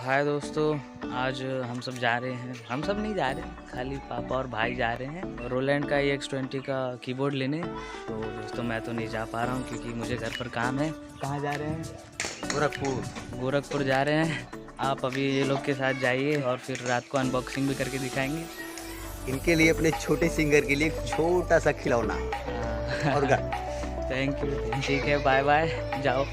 हाय दोस्तों, आज हम सब जा रहे हैं। हम सब नहीं जा रहे, खाली पापा और भाई जा रहे हैं रोलैंड का EX20 का कीबोर्ड लेने। तो दोस्तों मैं तो नहीं जा पा रहा हूँ क्योंकि मुझे घर पर काम है। कहाँ जा रहे हैं? गोरखपुर जा रहे हैं। आप अभी ये लोग के साथ जाइए और फिर रात को अनबॉक्सिंग भी करके दिखाएंगे इनके लिए, अपने छोटे सिंगर के लिए छोटा सा खिलौना और थैंक यू। ठीक है, बाय बाय, जाओ।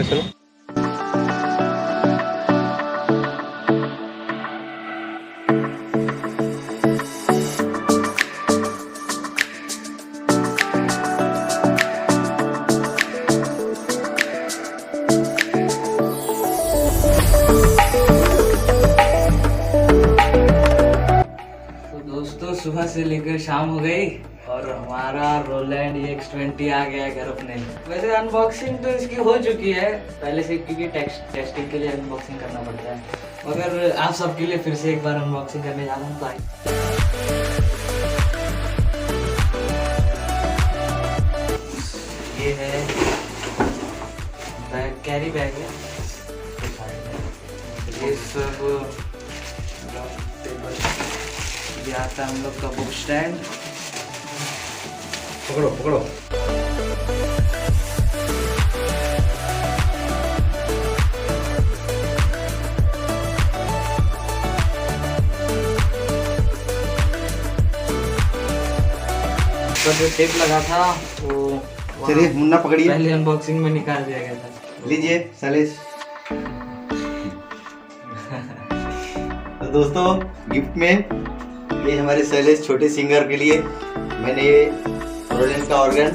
चलो। दोस्तों सुबह से लेकर शाम हो गई और हमारा रोलैंड EX20 आ गया घर अपने। वैसे अनबॉक्सिंग तो इसकी हो चुकी है पहले से, क्योंकि टेस्टिंग के लिए अनबॉक्सिंग करना पड़ता है। मगर आप सबके लिए फिर से एक बार अनबॉक्सिंग करने जा रहा हूँ। भाई ये है बैग, कैरी बैग है। ये सब टेबल, ये आता है हम लोग का बुक स्टैंड। पकड़ो पकड़ो। तो जो टेप लगा था वो चलिए मुन्ना पकड़िए। पहले अनबॉक्सिंग में निकाल दिया गया था। लीजिए शैलेश। तो दोस्तों गिफ्ट में ये हमारे शैलेश छोटे सिंगर के लिए मैंने ये रोलैंड का ऑर्गन